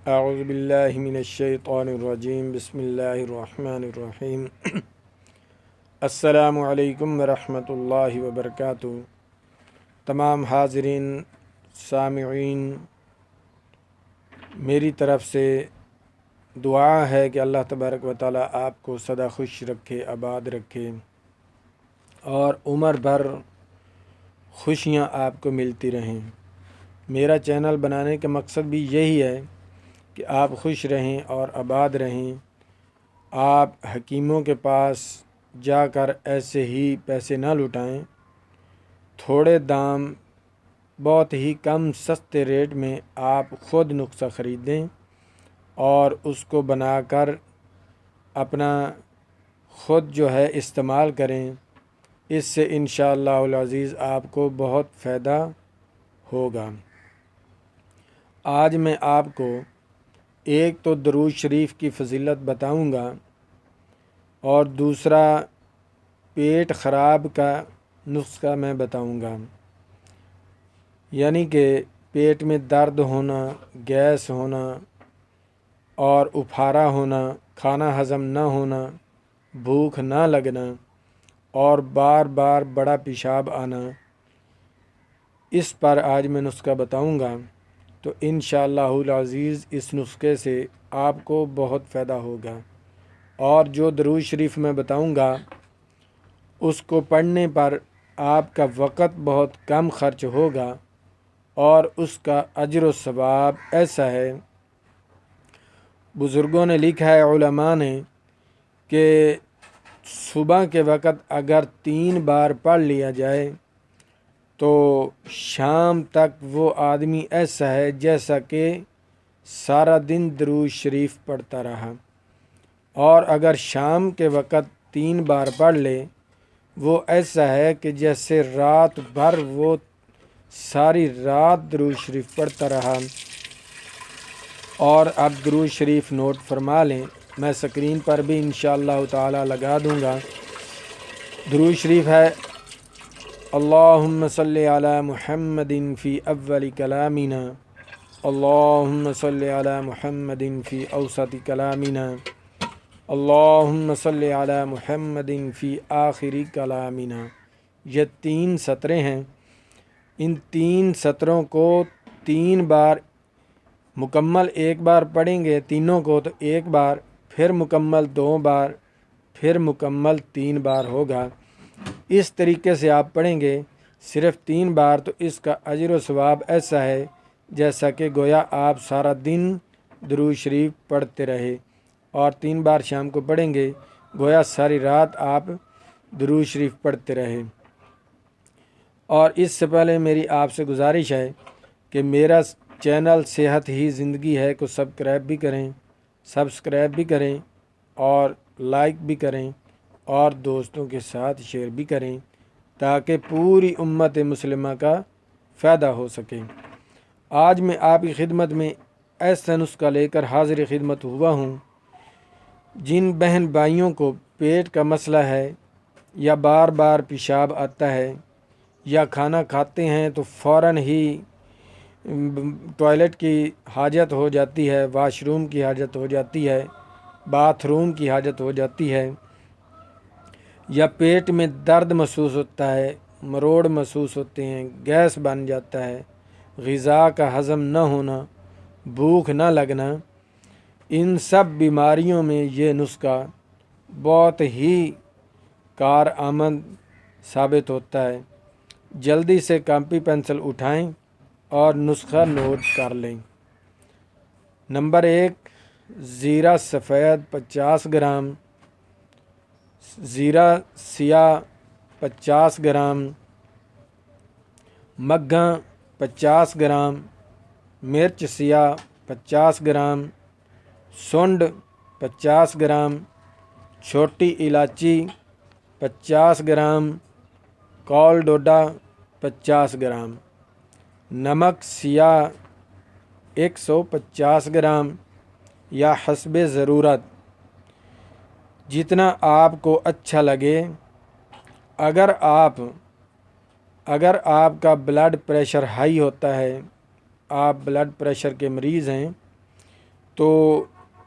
اعوذ باللہ من الشیطان الرجیم بسم اللہ الرحمن الرحیم السلام علیکم ورحمۃ اللہ وبرکاتہ۔ تمام حاضرین سامعین، میری طرف سے دعا ہے کہ اللہ تبارک و تعالی آپ کو سدا خوش رکھے، آباد رکھے اور عمر بھر خوشیاں آپ کو ملتی رہیں۔ میرا چینل بنانے کا مقصد بھی یہی ہے کہ آپ خوش رہیں اور آباد رہیں۔ آپ حکیموں کے پاس جا کر ایسے ہی پیسے نہ لٹائیں، تھوڑے دام بہت ہی کم سستے ریٹ میں آپ خود نسخہ خریدیں اور اس کو بنا کر اپنا خود استعمال کریں۔ اس سے انشاءاللہ العزیز آپ کو بہت فائدہ ہوگا۔ آج میں آپ کو ایک تو درود شریف کی فضیلت بتاؤں گا اور دوسرا پیٹ خراب کا نسخہ میں بتاؤں گا، یعنی کہ پیٹ میں درد ہونا، گیس ہونا اور اپھارا ہونا، کھانا ہضم نہ ہونا، بھوک نہ لگنا اور بار بار بڑا پیشاب آنا، اس پر آج میں نسخہ بتاؤں گا۔ تو انشاءاللہ العزیز اس نسخے سے آپ کو بہت فائدہ ہوگا، اور جو درود شریف میں بتاؤں گا اس کو پڑھنے پر آپ کا وقت بہت کم خرچ ہوگا اور اس کا اجر و ثواب ایسا ہے۔ بزرگوں نے لکھا ہے، علماء نے، کہ صبح کے وقت اگر 3 بار پڑھ لیا جائے تو شام تک وہ آدمی ایسا ہے جیسا کہ سارا دن درود شریف پڑھتا رہا، اور اگر شام کے وقت 3 بار پڑھ لے وہ ایسا ہے کہ جیسے رات بھر وہ ساری رات درود شریف پڑھتا رہا۔ اور اب درود شریف نوٹ فرما لیں، میں سکرین پر بھی انشاءاللہ تعالی لگا دوں گا۔ درود شریف ہے، اللہم صلی علی محمد فی اول کلامنا، اللہم صلی علی محمد فی اوسط کلامنا، اللہم صلی علی محمد فی آخر کلامنا۔ یہ 3 سطریں ہیں۔ ان 3 سطروں کو 3 بار مکمل ایک بار پڑھیں گے، تینوں کو تو ایک بار، پھر مکمل 2 بار، پھر مکمل 3 بار ہوگا۔ اس طریقے سے آپ پڑھیں گے صرف 3 بار، تو اس کا اجر و ثواب ایسا ہے جیسا کہ گویا آپ سارا دن درود شریف پڑھتے رہے، اور 3 بار شام کو پڑھیں گے گویا ساری رات آپ درود شریف پڑھتے رہے۔ اور اس سے پہلے میری آپ سے گزارش ہے کہ میرا چینل صحت ہی زندگی ہے کو سبسکرائب بھی کریں اور لائک بھی کریں اور دوستوں کے ساتھ شیئر بھی کریں، تاکہ پوری امت مسلمہ کا فائدہ ہو سکے۔ آج میں آپ کی خدمت میں ایسا نسخہ لے کر حاضر خدمت ہوا ہوں۔ جن بہن بھائیوں کو پیٹ کا مسئلہ ہے، یا بار بار پیشاب آتا ہے، یا کھانا کھاتے ہیں تو فوراً ہی ٹوائلٹ کی حاجت ہو جاتی ہے، واش روم کی حاجت ہو جاتی ہے، باتھ روم کی حاجت ہو جاتی ہے، یا پیٹ میں درد محسوس ہوتا ہے، مروڑ محسوس ہوتے ہیں، گیس بن جاتا ہے، غذا کا ہضم نہ ہونا، بھوک نہ لگنا، ان سب بیماریوں میں یہ نسخہ بہت ہی کارآمد ثابت ہوتا ہے۔ جلدی سے کاپی پنسل اٹھائیں اور نسخہ نوٹ کر لیں۔ نمبر 1، زیرہ سفید 50 گرام، زیرہ سیاہ 50 گرام، مگھاں 50 گرام، مرچ سیاہ 50 گرام، سونڈ 50 گرام، چھوٹی الائچی 50 گرام، کال ڈوڈا 50 گرام، نمک سیاہ 150 گرام، یا حسب ضرورت جتنا آپ کو اچھا لگے۔ اگر آپ کا بلڈ پریشر ہائی ہوتا ہے، آپ بلڈ پریشر کے مریض ہیں، تو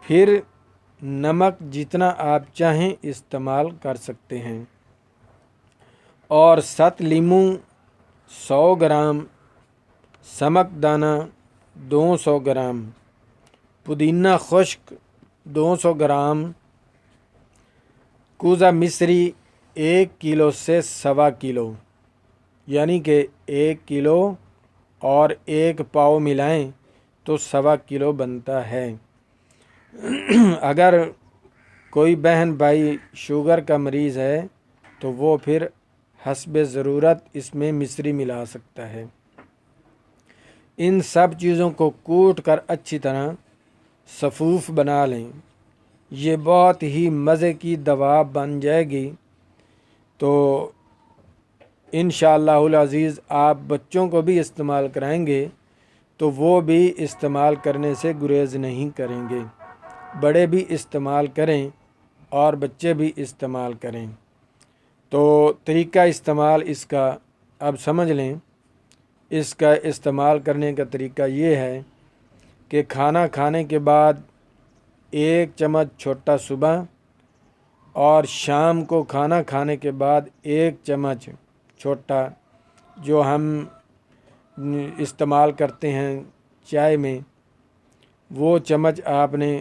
پھر نمک جتنا آپ چاہیں استعمال کر سکتے ہیں۔ اور 7 لیمو 100 گرام، سمک دانہ 200 گرام، پودینہ خشک 200 گرام، کوزہ مصری 1 کلو سے 1.25 کلو، یعنی کہ 1 کلو اور 1 پاؤ ملائیں تو 1.25 کلو بنتا ہے۔ اگر کوئی بہن بھائی شوگر کا مریض ہے تو وہ پھر حسب ضرورت اس میں مصری ملا سکتا ہے۔ ان سب چیزوں کو کوٹ کر اچھی طرح صفوف بنا لیں۔ یہ بہت ہی مزے کی دوا بن جائے گی۔ تو انشاءاللہ العزیز آپ بچوں کو بھی استعمال کرائیں گے تو وہ بھی استعمال کرنے سے گریز نہیں کریں گے، بڑے بھی استعمال کریں اور بچے بھی استعمال کریں۔ تو طریقہ استعمال اس کا اب سمجھ لیں۔ اس کا استعمال کرنے کا طریقہ یہ ہے کہ کھانا کھانے کے بعد 1 چمچ چھوٹا صبح، اور شام کو کھانا کھانے کے بعد 1 چمچ چھوٹا جو ہم استعمال کرتے ہیں چائے میں، وہ چمچ آپ نے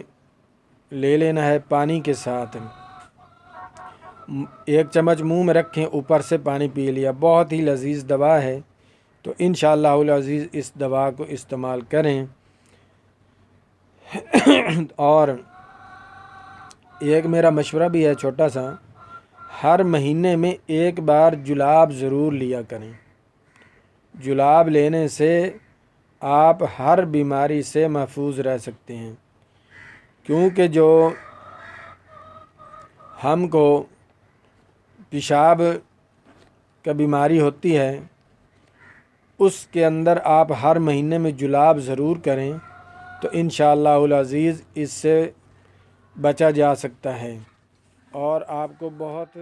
لے لینا ہے پانی کے ساتھ۔ 1 چمچ منہ میں رکھیں، اوپر سے پانی پی لیا۔ بہت ہی لذیذ دوا ہے، تو انشاءاللہ العزیز اس دوا کو استعمال کریں۔ اور ایک میرا مشورہ بھی ہے چھوٹا سا، ہر مہینے میں 1 بار جلاب ضرور لیا کریں۔ جلاب لینے سے آپ ہر بیماری سے محفوظ رہ سکتے ہیں، کیونکہ جو ہم کو پیشاب کا بیماری ہوتی ہے اس کے اندر آپ ہر مہینے میں جلاب ضرور کریں، تو انشاءاللہ العزیز اس سے بچا جا سکتا ہے اور آپ کو بہت